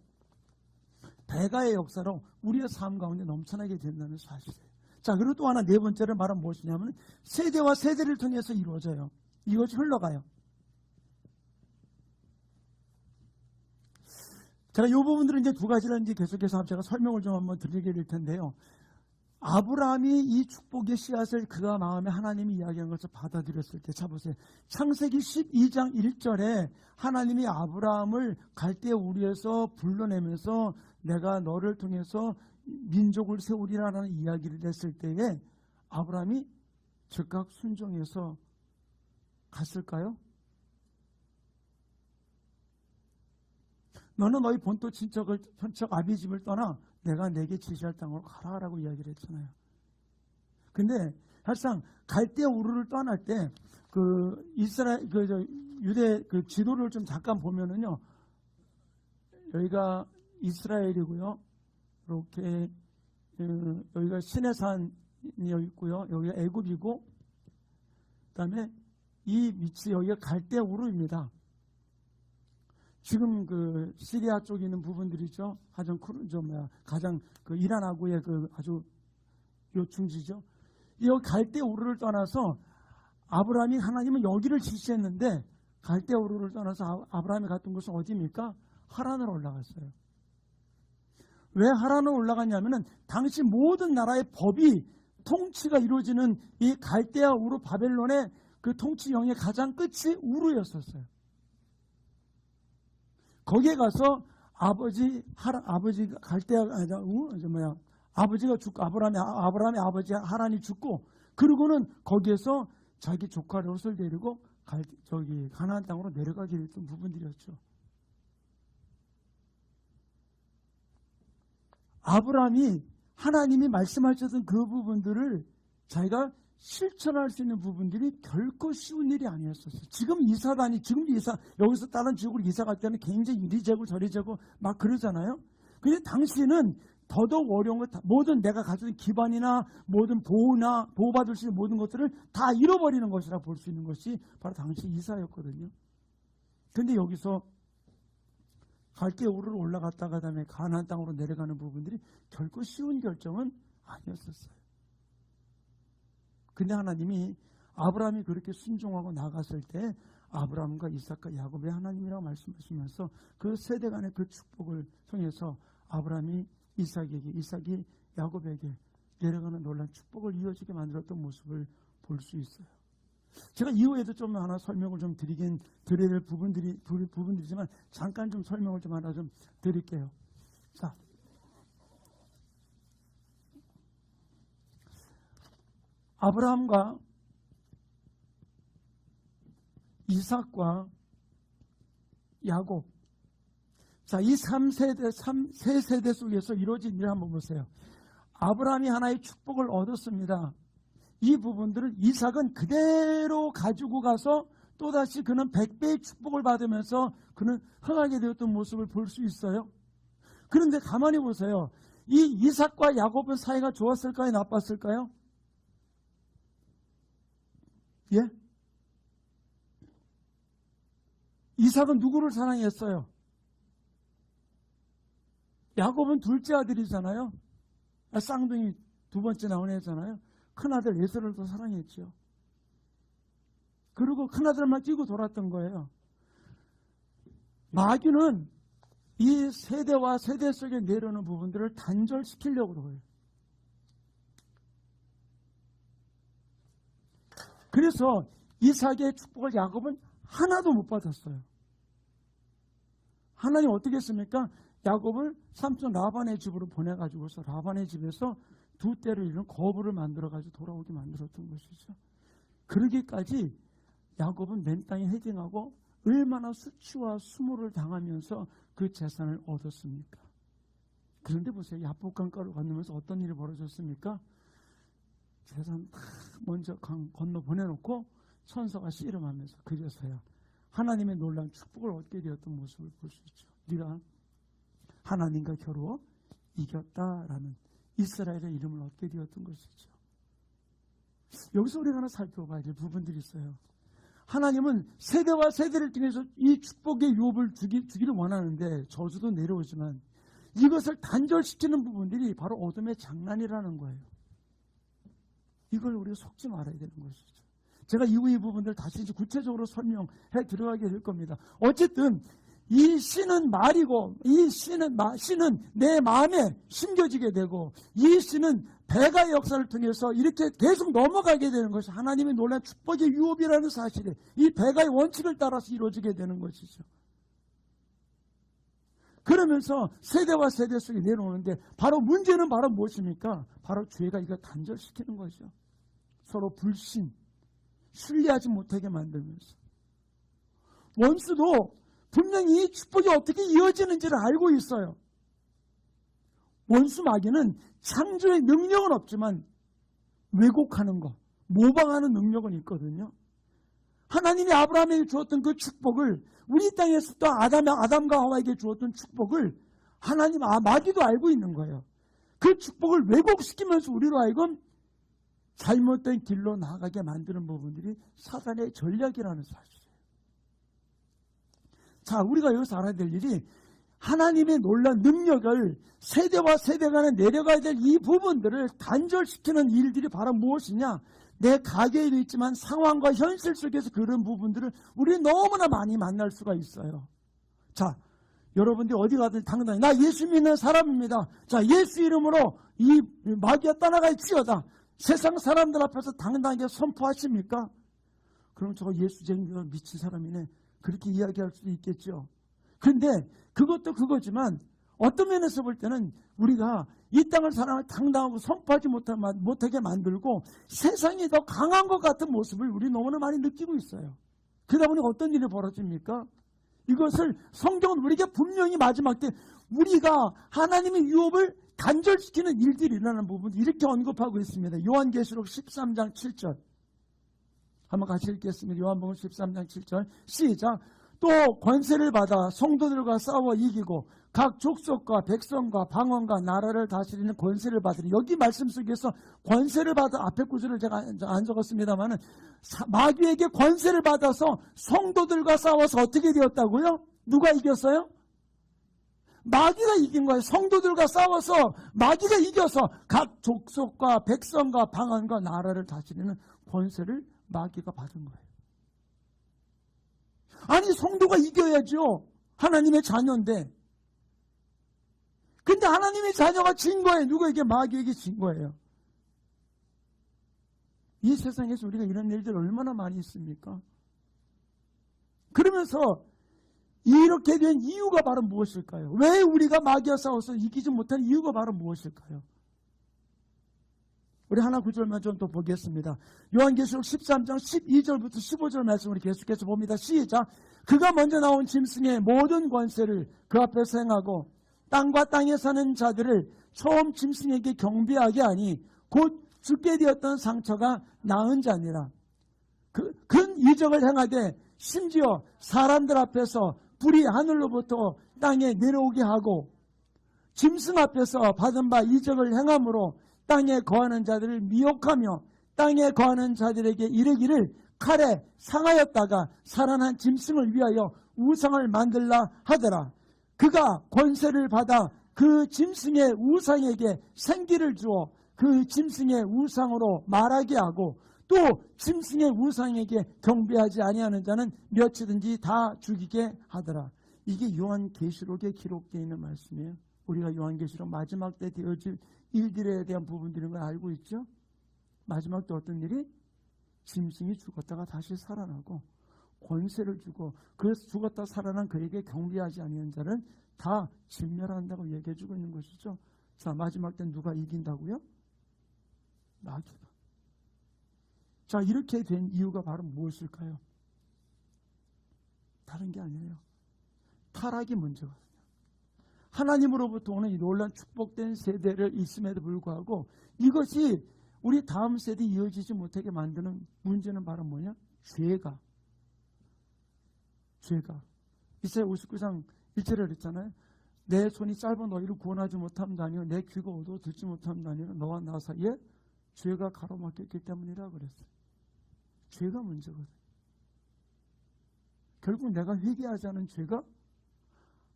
배가의 역사로 우리의 삶 가운데 넘쳐나게 된다는 사실이에요. 자, 그리고 또 하나 네 번째로 말은 무엇이냐면 세대와 세대를 통해서 이루어져요. 이것이 흘러가요. 제가 이 부분들은 이제 두 가지를 이제 계속해서 제가 설명을 좀 한번 드리게 될 텐데요. 아브라함이 이 축복의 씨앗을 그가 마음에 하나님이 이야기한 것을 받아들였을 때, 자 보세요. 창세기 12장 1절에 하나님이 아브라함을 갈대 우리에서 불러내면서 내가 너를 통해서 민족을 세우리라는 이야기를 했을 때에 아브라함이 즉각 순종해서 갔을까요? 너는 너희 본토 친척을 편척 아비 집을 떠나 내가 내게 지시할 땅으로 가라라고 이야기를 했잖아요. 근데 사실상 갈대 우르를 떠날 때 그 이스라엘 유대 그 지도를 좀 잠깐 보면은요 여기가 이스라엘이고요. 이렇게 여기가 시내산이 여기 있고요. 여기가 애굽이고, 그다음에 이 위치 여기가 갈대 우르입니다. 지금 그 시리아 쪽에 있는 부분들이죠. 가장 그 이란하고의 그 아주 요충지죠. 이 갈대 우르를 떠나서 아브라함이 하나님은 여기를 지시했는데 갈대 우르를 떠나서 아브라함이 갔던 곳은 어디입니까? 하란으로 올라갔어요. 왜 하란으로 올라갔냐면은 당시 모든 나라의 법이 통치가 이루어지는 이 갈대아 우르 바벨론의 그 통치령의 가장 끝이 우르였었어요. 거기에 가서 아버지가 아버지가 죽고 아브라함의 아버지 하란이 죽고, 그리고는 거기에서 자기 조카 롯을 데리고 가나안 땅으로 내려가게 됐던 부분들이었죠. 아브라함이 하나님이 말씀하셨던 그 부분들을 자기가 실천할 수 있는 부분들이 결코 쉬운 일이 아니었었어요. 지금 여기서 다른 지역으로 이사 갈 때는 굉장히 이리 재고 저리 재고 막 그러잖아요. 근데 당시는 더더욱 어려운 것, 모든 내가 가진 기반이나 모든 보호받을 수 있는 모든 것들을 다 잃어버리는 것이라 볼 수 있는 것이 바로 당시 이사였거든요. 근데 여기서 갈대 우르를 올라갔다가 그다음에 가나안 땅으로 내려가는 부분들이 결코 쉬운 결정은 아니었었어요. 근데 하나님이 아브라함이 그렇게 순종하고 나갔을 때 아브라함과 이삭과 야곱의 하나님이라고 말씀하시면서 그 세대 간의 그 축복을 통해서 아브라함이 이삭이 야곱에게 내려가는 놀라운 축복을 이어지게 만들었던 모습을 볼 수 있어요. 제가 이후에도 좀 하나 설명을 좀 드려야 될 부분들이지만 잠깐 좀 설명을 좀 하나 좀 드릴게요. 자, 아브라함과 이삭과 야곱, 자, 이 세 세대 속에서 이루어진 일을 한번 보세요. 아브라함이 하나의 축복을 얻었습니다. 이 부분들을 이삭은 그대로 가지고 가서 또다시 그는 100배의 축복을 받으면서 그는 흥하게 되었던 모습을 볼 수 있어요. 그런데 가만히 보세요. 이 이삭과 야곱은 사이가 좋았을까요? 나빴을까요? 예? 이삭은 누구를 사랑했어요? 야곱은 둘째 아들이잖아요. 쌍둥이 두 번째 나온 애잖아요. 큰아들 에서를 더 사랑했죠. 그리고 큰아들만 끼고 돌았던 거예요. 마귀는 이 세대와 세대 속에 내려오는 부분들을 단절시키려고 그래요. 그래서 이삭의 축복을 야곱은 하나도 못 받았어요. 하나님 어떻게 했습니까? 야곱을 삼촌 라반의 집으로 보내가지고서 라반의 집에서 두 떼를 이룬 거부를 만들어가지고 돌아오게 만들었던 것이죠. 그러기까지 야곱은 맨 땅에 헤딩하고 얼마나 수치와 수모를 당하면서 그 재산을 얻었습니까? 그런데 보세요. 야복강가를 건너면서 어떤 일이 벌어졌습니까? 재산 다 먼저 강 건너 보내놓고 천사가 씨름하면서 그제서야 하나님의 놀라운 축복을 얻게 되었던 모습을 볼 수 있죠. 네가 하나님과 겨루어 이겼다라는 이스라엘의 이름을 얻게 되었던 것이죠. 여기서 우리가 하나 살펴봐야 될 부분들이 있어요. 하나님은 세대와 세대를 통해서 이 축복의 유업을 주기를 원하는데 저주도 내려오지만 이것을 단절시키는 부분들이 바로 어둠의 장난이라는 거예요. 이걸 우리가 속지 말아야 되는 것이죠. 제가 이후 이 부분들 다시 이제 구체적으로 설명해 들어가게 될 겁니다. 어쨌든 이 씨는 말이고 이 씨는 내 마음에 심겨지게 되고 이 씨는 배가의 역사를 통해서 이렇게 계속 넘어가게 되는 것이 하나님의 놀라운 축복의 유업이라는 사실에 이 배가의 원칙을 따라서 이루어지게 되는 것이죠. 그러면서 세대와 세대 속에 내려오는데 바로 문제는 바로 무엇입니까? 바로 죄가 이거 단절시키는 거죠. 서로 불신, 신뢰하지 못하게 만들면서 원수도 분명히 이 축복이 어떻게 이어지는지를 알고 있어요. 원수 마귀는 창조의 능력은 없지만 왜곡하는 것, 모방하는 능력은 있거든요. 하나님이 아브라함에게 주었던 그 축복을, 우리 땅에서 또 아담과 하와에게 주었던 축복을 하나님 마귀도 알고 있는 거예요. 그 축복을 왜곡시키면서 우리로 하여금 잘못된 길로 나아가게 만드는 부분들이 사단의 전략이라는 사실이에요. 자, 우리가 여기서 알아야 될 일이, 하나님의 놀라운 능력을 세대와 세대 간에 내려가야 될 이 부분들을 단절시키는 일들이 바로 무엇이냐? 내 가게에도 있지만 상황과 현실 속에서 그런 부분들을 우리 너무나 많이 만날 수가 있어요. 자, 여러분들이 어디 가든 당당히 나 예수 믿는 사람입니다. 자, 예수 이름으로 이 마귀가 떠나갈지어다. 세상 사람들 앞에서 당당하게 선포하십니까? 그럼 저거 예수쟁이가 미친 사람이네, 그렇게 이야기할 수도 있겠죠. 그런데 그것도 그거지만 어떤 면에서 볼 때는 우리가 이 땅을 사랑을 당당하고 선포하지 못하게 만들고 세상이 더 강한 것 같은 모습을 우리 너무나 많이 느끼고 있어요. 그러다 보니 어떤 일이 벌어집니까? 이것을 성경은 우리에게 분명히 마지막 때 우리가 하나님의 유업을 단절시키는 일들이 일어나는 부분 이렇게 언급하고 있습니다. 요한계시록 13장 7절 한번 같이 읽겠습니다. 요한복음 13장 7절 시작. 또 권세를 받아 성도들과 싸워 이기고 각 족속과 백성과 방언과 나라를 다스리는 권세를 받으니, 여기 말씀 속에서 권세를 받아, 앞에 구절을 제가 안 적었습니다만은 마귀에게 권세를 받아서 성도들과 싸워서 어떻게 되었다고요? 누가 이겼어요? 마귀가 이긴 거예요. 성도들과 싸워서 마귀가 이겨서 각 족속과 백성과 방언과 나라를 다스리는 권세를 마귀가 받은 거예요. 아니, 성도가 이겨야죠. 하나님의 자녀인데. 근데 하나님의 자녀가 진 거예요. 누구에게? 마귀에게 진 거예요. 이 세상에서 우리가 이런 일들 얼마나 많이 있습니까? 그러면서 이렇게 된 이유가 바로 무엇일까요? 왜 우리가 마귀와 싸워서 이기지 못한 이유가 바로 무엇일까요? 우리 하나 구절만 좀 더 보겠습니다. 요한계시록 13장 12절부터 15절 말씀을 계속해서 봅니다. 시작. 그가 먼저 나온 짐승의 모든 권세를 그 앞에서 행하고 땅과 땅에 사는 자들을 처음 짐승에게 경배하게 하니 곧 죽게 되었던 상처가 나은 자니라. 큰 이적을 행하되 심지어 사람들 앞에서 불이 하늘로부터 땅에 내려오게 하고 짐승 앞에서 받은 바 이적을 행함으로 땅에 거하는 자들을 미혹하며 땅에 거하는 자들에게 이르기를 칼에 상하였다가 살아난 짐승을 위하여 우상을 만들라 하더라. 그가 권세를 받아 그 짐승의 우상에게 생기를 주어 그 짐승의 우상으로 말하게 하고 또 짐승의 우상에게 경배하지 아니하는 자는 몇이든지 다 죽이게 하더라. 이게 요한계시록에 기록되어 있는 말씀이에요. 우리가 요한계시록 마지막 때 되어질 일들에 대한 부분들인 걸 알고 있죠. 마지막 때 어떤 일이? 짐승이 죽었다가 다시 살아나고 권세를 주고 그 죽었다 살아난 그에게 경배하지 아니하는 자는 다 진멸한다고 얘기해 주고 있는 것이죠. 자, 마지막 때 누가 이긴다고요? 마귀가. 자, 이렇게 된 이유가 바로 무엇일까요? 다른 게 아니에요. 타락이 문제거든요. 하나님으로부터 오는 이 놀라운 축복된 세대를 있음에도 불구하고 이것이 우리 다음 세대에 이어지지 못하게 만드는 문제는 바로 뭐냐? 죄가. 이사야 59장 1절에 그랬잖아요. 내 손이 짧아 너희를 구원하지 못함다니요 내 귀가 어두워 듣지 못함다니요 너와 나 사이에 죄가 가로막혔기 때문이라 그랬어요. 죄가 문제거든요. 결국 내가 회개하지 않은 죄가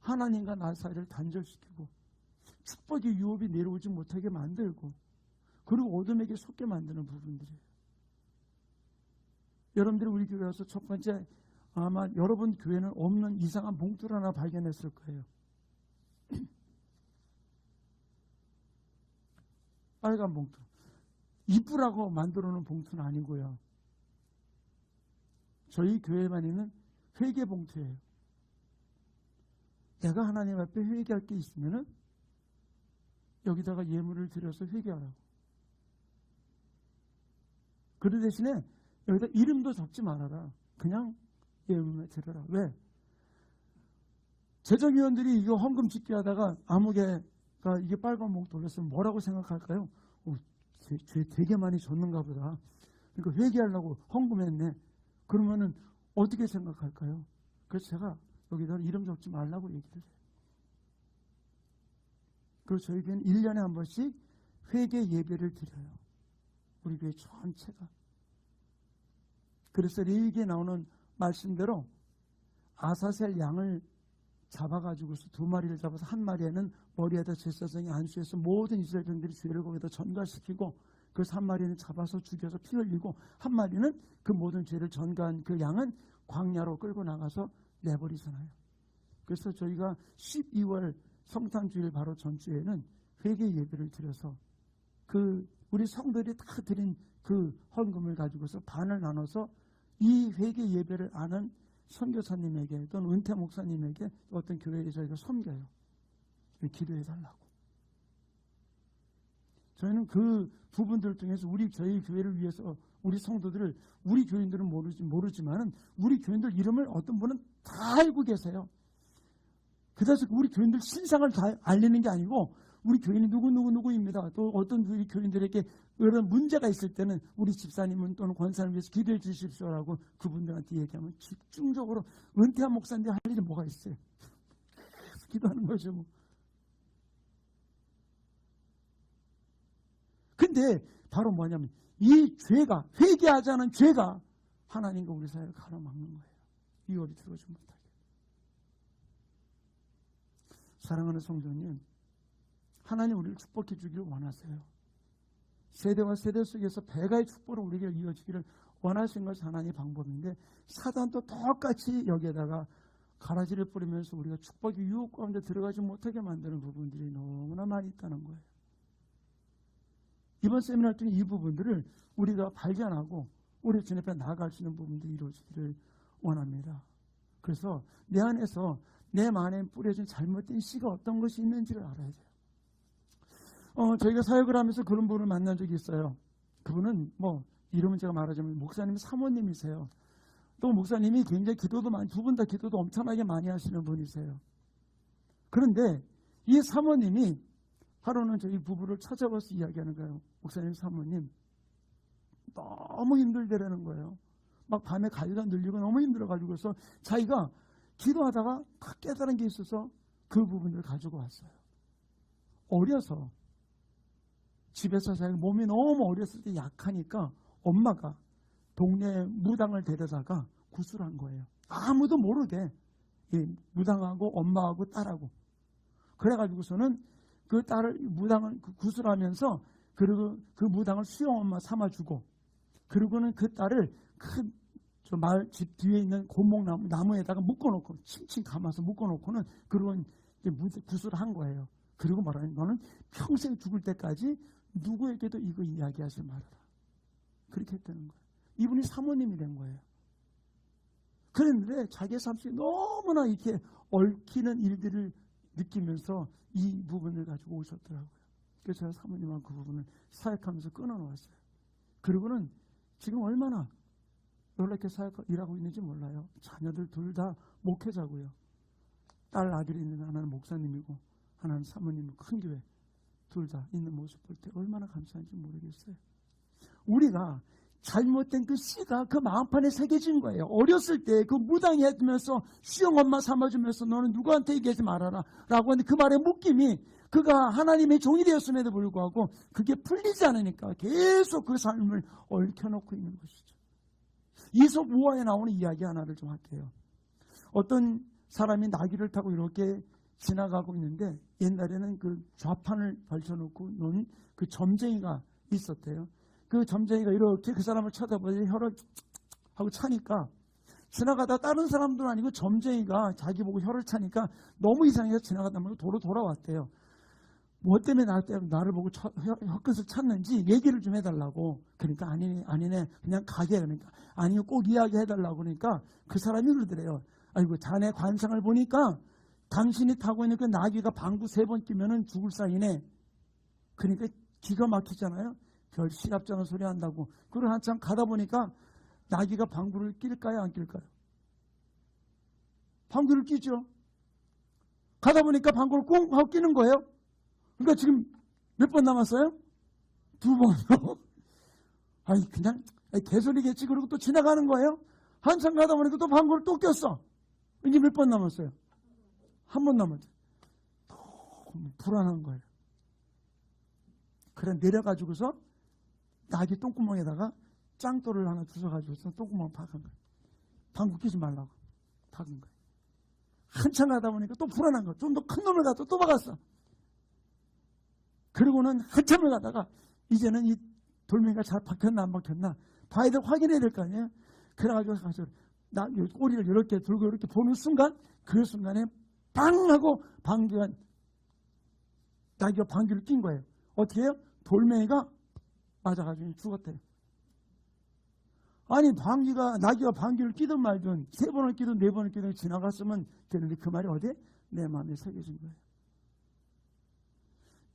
하나님과 나 사이를 단절시키고 축복의 유업이 내려오지 못하게 만들고 그리고 어둠에게 속게 만드는 부분들이에요. 여러분들이 우리 교회 와서 첫 번째 아마 여러분 교회는 없는 이상한 봉투를 하나 발견했을 거예요. 빨간 봉투. 이쁘라고 만들어 놓은 봉투는 아니고요. 저희 교회만 있는 회개 봉투예요. 내가 하나님 앞에 회개할 게 있으면은 여기다가 예물을 드려서 회개하라고. 그 대신에 여기다 이름도 적지 말아라. 그냥 예물을 드려라. 왜? 재정위원들이 이거 헌금 짓기 하다가 아무개가 이게 빨간 봉투 올렸으면 뭐라고 생각할까요? 죄 되게 많이 줬는가 보다. 그러니까 회개하려고 헌금했네. 그러면은 어떻게 생각할까요? 그래서 제가 여기다 이름 적지 말라고 얘기를 해요. 그리고 저희 교회는 1년에 한 번씩 회개 예배를 드려요. 우리 교회 전체가. 그래서 레위기에 나오는 말씀대로 아사셀 양을 잡아가지고서 2마리를 잡아서 한 마리에는 머리에다 제사장이 안수해서 모든 이스라엘 백성들이 죄를 거기다 전가시키고, 그래서 한 마리는 잡아서 죽여서 피 흘리고, 한 마리는 그 모든 죄를 전가한 그 양은 광야로 끌고 나가서 내버리잖아요. 그래서 저희가 12월 성탄주일 바로 전주에는 회개 예배를 드려서 그 우리 성도들이 다 드린 그 헌금을 가지고서 반을 나눠서 이 회개 예배를 아는 선교사님에게 또는 은퇴 목사님에게 어떤 교회에 저희가 섬겨요. 기도해 달라고. 저희는 그 부분들 중에서 저희 교회를 위해서 우리 성도들을, 우리 교인들은 모르지만은 우리 교인들 이름을 어떤 분은 다 알고 계세요. 그래서 우리 교인들 신상을 다 알리는 게 아니고 우리 교인이 누구입니다. 또 어떤 우리 교인들에게 이런 문제가 있을 때는 우리 집사님은 또는 권사님을 위해서 기도해 주십시오라고 그분들한테 얘기하면 집중적으로, 은퇴한 목사인데 할 일이 뭐가 있어요. 기도하는 거죠. 뭐. 근데 바로 뭐냐면 이 죄가, 회개하지 않은 죄가 하나님과 우리 사이를 가로막는 거예요. 이월이 들어오지 못하게. 사랑하는 성도님, 하나님 우리를 축복해 주기를 원하세요. 세대와 세대 속에서 배가의 축복을 우리에게 이어지기를 원하시는 것이 하나님의 방법인데, 사단도 똑같이 여기에다가 가라지를 뿌리면서 우리가 축복의 유혹 가운데 들어가지 못하게 만드는 부분들이 너무나 많이 있다는 거예요. 이번 세미나 중에 이 부분들을 우리가 발견하고 우리 주님 앞에 나아갈 수 있는 부분들이 이루어지기를 원합니다. 그래서 내 안에서, 내 마음에 뿌려진 잘못된 씨가 어떤 것이 있는지를 알아야 돼요. 저희가 사역을 하면서 그런 분을 만난 적이 있어요. 그분은 이름은 제가 말하자면 목사님 사모님이세요. 또 목사님이 굉장히 기도도 많이, 두 분 다 기도도 엄청나게 많이 하시는 분이세요. 그런데 이 사모님이 하루는 저희 부부를 찾아와서 이야기하는 거예요. 목사님, 사모님 너무 힘들대라는 거예요. 막 밤에 가위가 늘리고 너무 힘들어가지고서 자기가 기도하다가 딱 깨달은 게 있어서 그 부분을 가지고 왔어요. 어려서 집에서 자기가 몸이 너무 어렸을 때 약하니까 엄마가 동네 무당을 데려다가 구술한 거예요. 아무도 모르게. 무당하고 엄마하고 딸하고. 그래가지고서는 그 딸을 무당을 구술하면서, 그리고 그 무당을 수영 엄마 삼아주고, 그리고는 그 딸을 큰 저 마을 집 뒤에 있는 고목나무에다가 묶어놓고, 칭칭 감아서 묶어놓고는, 그리고 이제 구술한 거예요. 그리고 말하는, 너는 평생 죽을 때까지 누구에게도 이거 이야기하지 말아라. 그렇게 했다는 거예요. 이분이 사모님이 된 거예요. 그런데 자기의 삶 속에 너무나 이렇게 얽히는 일들을 느끼면서 이 부분을 가지고 오셨더라고요. 그래서 제가 사모님하고 그 부분을 사역하면서 끊어놓았어요. 그리고는 지금 얼마나 놀랍게 일하고 있는지 몰라요. 자녀들 둘 다 목회자고요. 딸 아들이 있는 하나는 목사님이고 하나는 사모님, 큰 교회 둘 다 있는 모습 볼 때 얼마나 감사한지 모르겠어요. 우리가 잘못된 그 씨가 그 마음판에 새겨진 거예요. 어렸을 때 그 무당이 해주면서 수영 엄마 삼아주면서 너는 누구한테 얘기하지 말아라 라고 하는데, 그 말의 묶임이 그가 하나님의 종이 되었음에도 불구하고 그게 풀리지 않으니까 계속 그 삶을 얽혀놓고 있는 것이죠. 이솝 우화에 나오는 이야기 하나를 좀 할게요. 어떤 사람이 나귀를 타고 이렇게 지나가고 있는데, 옛날에는 그 좌판을 걸쳐놓고 논 그 점쟁이가 있었대요. 그 점쟁이가 이렇게 그 사람을 쳐다보니 혀를 하고 차니까, 지나가다 다른 사람들은 아니고 점쟁이가 자기 보고 혀를 차니까 너무 이상해서 지나가다 말고 도로 돌아왔대요. 뭐 때문에 나를 보고 혀끝을 찼는지 얘기를 좀 해달라고. 그러니까 아니네 그냥 가게. 그러니까 아니요 꼭 이야기해달라고. 그러니까 그 사람이 그러더래요. 아이고 자네 관상을 보니까 당신이 타고 있는 그 나귀가 방구 3번 끼면은 죽을 사이네. 그러니까 기가 막히잖아요. 별 시답잖은 소리 한다고. 그걸 한참 가다 보니까 나귀가 방구를 낄까요, 안 낄까요? 방구를 끼죠. 가다 보니까 방구를 꽁 하고 끼는 거예요. 그러니까 지금 몇 번 남았어요? 2번. 아니 그냥 개소리겠지. 그리고 또 지나가는 거예요. 한참 가다 보니까 또 방구를 또 꼈어. 이제 몇 번 남았어요? 한 번 남았죠. 너무 불안한 거예요. 그래 내려가지고서 나귀 똥구멍에다가 짱돌을 하나 주워가지고서 똥구멍 박은 거예요. 방구 끼지 말라고 박은 거예요. 한참 가다 보니까 또 불안한 거. 좀 더 큰 놈을 갖다 또 박았어. 그리고는 한참을 가다가 이제는 이 돌멩이가 잘 박혔나 안 박혔나 봐야 될 확인해야 될 거 아니에요. 그래가지고 가서 꼬리를 이렇게 들고 이렇게 보는 순간 그 순간에 빵 하고 나귀가 방귀를 낀 거예요. 어떻게 해요? 돌멩이가 맞아가지고 죽었대요. 아니 나귀가 방귀를 끼든 말든 3번을 끼든 4번을 끼든 지나갔으면 되는데 그 말이 어디에? 내 마음에 새겨진 거예요.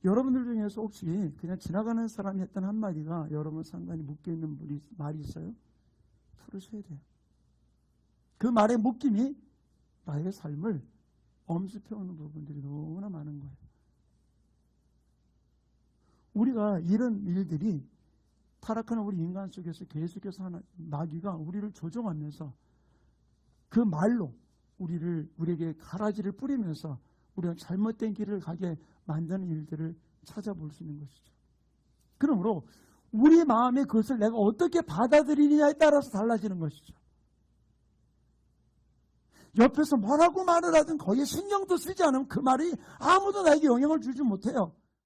여러분들 중에서 혹시 그냥 지나가는 사람이 했던 한마디가 여러분 상당히 묶여있는 말이 있어요? 풀으셔야 돼요. 그 말의 묶임이 나의 삶을 엄습해오는 부분들이 너무나 많은 거예요. 우리가 이런 일들이 타락하는 우리 인간 속에서 계속해서 마귀가 우리를 조종하면서 그 말로 우리에게 가라지를 뿌리면서 우리가 잘못된 길을 가게 만드는 일들을 찾아볼 수 있는 것이죠. 그러므로 우리 마음에 그것을 내가 어떻게 받아들이느냐에 따라서 달라지는 것이죠. 옆에서 뭐라고 말을 하든 거기에 신경도 쓰지 않으면 그 말이 아무도 나에게 영향을 주지 못해요.